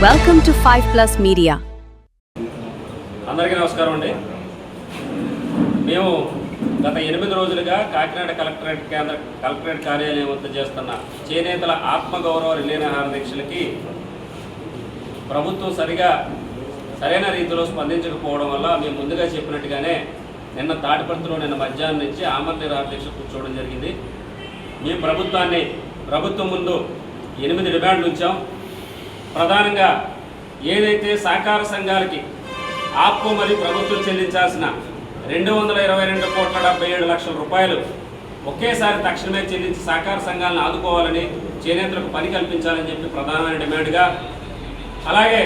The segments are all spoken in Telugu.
Welcome to 5+ Media. అందరికీ నమస్కారం అండి. మేము గత 8 రోజులుగా కాకినాడ కలెక్టరేట్ కార్యాలయం వద్ద చేస్తున్న చేనేతల ఆత్మగౌరవ రిలేనాహార దీక్షలకి ప్రభుత్వం సరైన రీతిలో స్పందించకపోవడం వల్ల మేము ముందుగా చెప్పినట్టుగానే నిన్న తాడిపత్రిలో నిన్న మధ్యాహ్నం నుంచి ఆమరణ నిరాహార దీక్ష కూర్చోవడం జరిగింది. మేము ప్రభుత్వం ముందు 8 డిమాండ్లు ఉంచాం. ప్రధానంగా ఏదైతే సహకార సంఘాలకి ఆప్కో మరియు ప్రభుత్వం చెల్లించాల్సిన 222,77 రూపాయలు ఒకేసారి తక్షణమే చెల్లించి సహకార సంఘాలను ఆదుకోవాలని, చేనేతలకు పని కల్పించాలని చెప్పి ప్రధానమైన డిమాండ్గా, అలాగే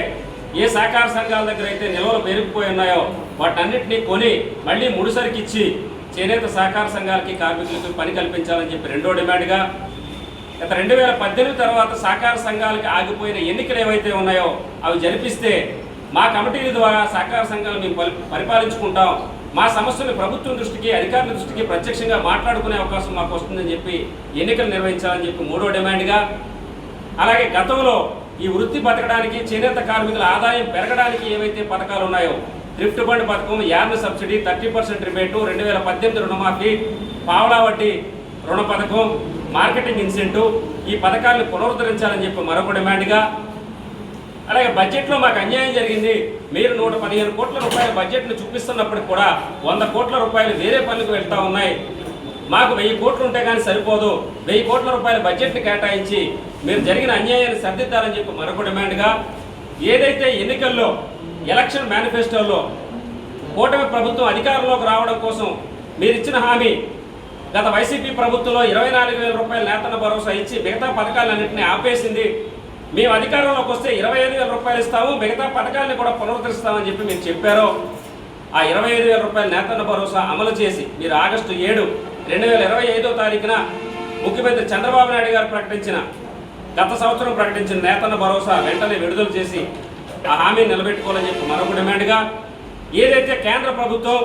ఏ సహకార సంఘాల దగ్గర అయితే నిల్వలు పెరిగిపోయి ఉన్నాయో వాటన్నిటినీ కొని మళ్ళీ ముడిసరికి ఇచ్చి చేనేత సహకార సంఘాలకి కార్మికులకు పని కల్పించాలని చెప్పి రెండో డిమాండ్గా, గత 2018 తర్వాత సహకార సంఘాలకి ఆగిపోయిన ఎన్నికలు ఏవైతే ఉన్నాయో అవి జరిపిస్తే మా కమిటీల ద్వారా సహకార సంఘాలు మేము పరిపాలించుకుంటాం, మా సమస్యలు ప్రభుత్వం దృష్టికి, అధికారుల దృష్టికి ప్రత్యక్షంగా మాట్లాడుకునే అవకాశం మాకు వస్తుందని చెప్పి ఎన్నికలు నిర్వహించాలని చెప్పి మూడో డిమాండ్గా, అలాగే గతంలో ఈ వృత్తి బతకడానికి, చేనేత కార్మికుల ఆదాయం పెరగడానికి ఏవైతే పథకాలు ఉన్నాయో, థ్రిఫ్ట్ ఫండ్ పథకం, యార్న్ సబ్సిడీ, 30% రిబేటు, 2018 రుణమాఫీ, పావలా వడ్డీ రుణ పథకం, మార్కెటింగ్ ఇన్సెంటివ్, ఈ పథకాలను పునరుద్ధరించాలని చెప్పి మరొక డిమాండ్గా, అలాగే బడ్జెట్లో మాకు అన్యాయం జరిగింది, మీరు 115 కోట్ల రూపాయల బడ్జెట్ను చూపిస్తున్నప్పటికి కూడా 100 కోట్ల రూపాయలు వేరే పనులకు వెళ్తూ ఉన్నాయి, మాకు 1000 కోట్లు ఉంటే కానీ సరిపోదు, 1000 కోట్ల రూపాయల బడ్జెట్ని కేటాయించి మీరు జరిగిన అన్యాయాన్ని సర్దిద్దాలని చెప్పి మరొక డిమాండ్గా, ఏదైతే ఎన్నికల్లో ఎలక్షన్ మేనిఫెస్టోలో కూటమి ప్రభుత్వం అధికారంలోకి రావడం కోసం మీరు ఇచ్చిన హామీ గత వైసీపీ ప్రభుత్వంలో 24,000 రూపాయల నేతన్న భరోసా ఇచ్చి మిగతా పథకాలన్నింటినీ ఆపేసింది, మేము అధికారంలోకి వస్తే 25,000 రూపాయలు ఇస్తాము, మిగతా పథకాలని కూడా పునరుద్ధరిస్తామని చెప్పి మీరు చెప్పారో ఆ 25,000 రూపాయల నేతన్న భరోసా అమలు చేసి మీరు ఆగస్టు 7, 2025 ముఖ్యమంత్రి చంద్రబాబు నాయుడు గారు గత సంవత్సరం ప్రకటించిన నేతన్న భరోసా వెంటనే విడుదల చేసి ఆ హామీని నిలబెట్టుకోవాలని చెప్పి మరొక డిమాండ్గా, ఏదైతే కేంద్ర ప్రభుత్వం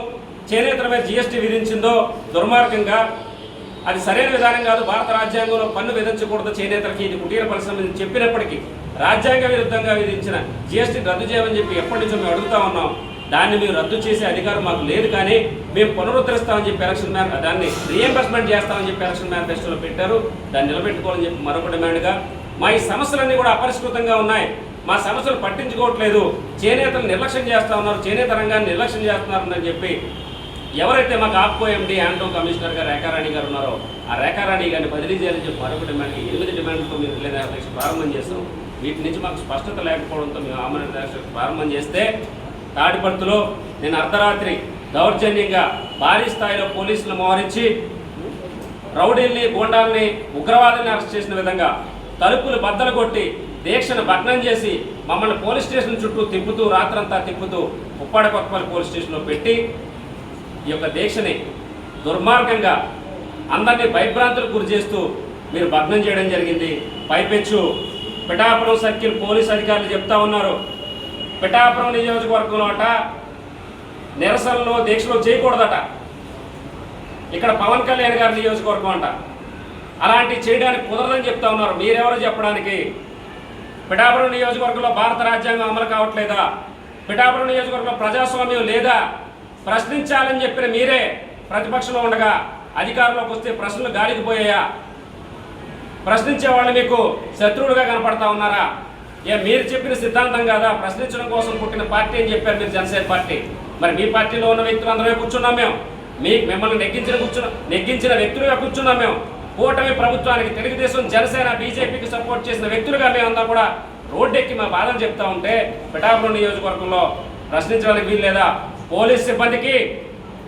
చేనేతల మీద GST విధించిందో దుర్మార్గంగా, అది సరైన విధానం కాదు, భారత రాజ్యాంగంలో పన్ను విధించకూడదు చేనేతలకి, ఇది కుటీర పరిశ్రమ చెప్పినప్పటికీ రాజ్యాంగ విరుద్ధంగా విధించిన GST రద్దు చేయమని చెప్పి ఎప్పటి నుంచో మేము అడుగుతా ఉన్నాం. దాన్ని మీరు రద్దు చేసే అధికారం మాకు లేదు, కానీ మేము పునరుద్ధరిస్తామని చెప్పి దాన్ని రీఎంబర్స్మెంట్ చేస్తామని చెప్పి ఎలక్షన్ మేనిఫెస్టోలో పెట్టారు, దాన్ని నిలబెట్టుకోవాలని చెప్పి మరొక డిమాండ్గా, మా ఈ సమస్యలన్నీ కూడా అపరిష్కృతంగా ఉన్నాయి, మా సమస్యలు పట్టించుకోవట్లేదు, చేనేతలు నిర్లక్ష్యం చేస్తూ ఉన్నారు, చేనేత రంగాన్ని నిర్లక్ష్యం చేస్తున్నారని చెప్పి ఎవరైతే మాకు ఆప్కో MD యాంటోన్ కమిషనర్గా రేఖారాణి గారు ఉన్నారో ఆ రేఖారాణి గారిని బదిలీ చేయాలని చెప్పి మరొక డిమాండ్కి 8 డిమాండ్లతో మేము రిలే దీక్ష ప్రారంభం చేస్తాం. వీటి నుంచి మాకు స్పష్టత లేకపోవడంతో మేము ఆమరణ దీక్ష ప్రారంభం చేస్తే తాడిపత్రిలో నేను అర్ధరాత్రి దౌర్జన్యంగా భారీ స్థాయిలో పోలీసులు మోహరించి రౌడీల్ని, గూండాల్ని, ఉగ్రవాదుల్ని అరెస్ట్ చేసిన విధంగా తలుపులు బద్దలు కొట్టి దీక్షను భగ్నం చేసి మమ్మల్ని పోలీస్ స్టేషన్ చుట్టూ తిప్పుతూ, రాత్రంతా తిప్పుతూ ఉప్పాడ కొత్తపల్లి పోలీస్ స్టేషన్లో పెట్టి ఈ యొక్క దీక్షని దుర్మార్గంగా అందరినీ భయభ్రాంతులకు గురి చేస్తూ మీరు భగ్నం చేయడం జరిగింది. పైపెచ్చు పిఠాపురం సర్కిల్ పోలీస్ అధికారులు చెప్తా ఉన్నారు, పిఠాపురం నియోజకవర్గంలో అట నిరసనలో, దీక్షలో చేయకూడదట, ఇక్కడ పవన్ కళ్యాణ్ గారి నియోజకవర్గం అంట, అలాంటివి చేయడానికి కుదరదని చెప్తా ఉన్నారు. మీరెవరో చెప్పడానికి? పిఠాపురం నియోజకవర్గంలో భారత రాజ్యాంగం అమలు కావట్లేదా? పిఠాపురం నియోజకవర్గంలో ప్రజాస్వామ్యం లేదా? ప్రశ్నించాలని చెప్పిన మీరే ప్రతిపక్షంలో ఉండగా అధికారంలోకి వస్తే ప్రశ్నలు గాలికి పోయాయా? ప్రశ్నించే వాళ్ళు మీకు శత్రువులుగా కనపడతా ఉన్నారా? మీరు చెప్పిన సిద్ధాంతం కాదా? ప్రశ్నించడం కోసం పుట్టిన పార్టీ అని చెప్పారు మీరు, జనసేన పార్టీ. మరి మీ పార్టీలో ఉన్న వ్యక్తులు అందరమే కూర్చున్నాం మేము, మిమ్మల్ని నెగ్గించిన వ్యక్తులుగా కూర్చున్నాం మేము. కూటమి ప్రభుత్వానికి తెలుగుదేశం, జనసేన, బీజేపీకి సపోర్ట్ చేసిన వ్యక్తులుగా మేమంతా కూడా రోడ్డెక్కి మా బాధలు చెప్తా ఉంటే పిఠాపురం నియోజకవర్గంలో ప్రశ్నించడానికి వీలు లేదా? పోలీస్ సిబ్బందికి,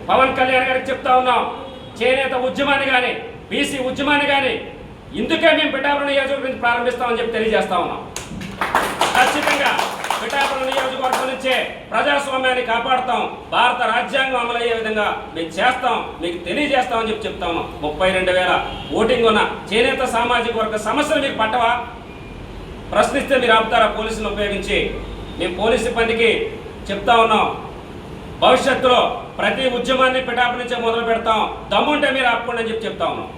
పవన్ కళ్యాణ్ గారికి చెప్తా ఉన్నాం, చేనేత ఉద్యమాన్ని కానీ, బీసీ ఉద్యమాన్ని కానీ ఇందుకే మేము పిఠాపురం నియోజకవర్గం ప్రారంభిస్తామని చెప్పి తెలియజేస్తా ఉన్నాం. ఖచ్చితంగా పిఠాపురం నియోజకవర్గం నుంచే ప్రజాస్వామ్యాన్ని కాపాడుతాం, భారత రాజ్యాంగం అమలయ్యే విధంగా మేము చేస్తాం, మీకు తెలియజేస్తామని చెప్పి చెప్తా ఉన్నాం. 32,000 ఓటింగ్ ఉన్న చేనేత సామాజిక వర్గ సమస్యలు మీకు పట్టవా? ప్రశ్నిస్తే మీరు ఆపుతారా పోలీసులను ఉపయోగించి? మేము పోలీస్ సిబ్బందికి చెప్తా ఉన్నాం, భవిష్యత్తులో ప్రతి ఉద్యమాన్ని పిఠాపురం నుంచే మొదలు పెడతాం, దమ్ముంటే మీరు ఆపుకోండి అని చెప్పి చెప్తా ఉన్నాం.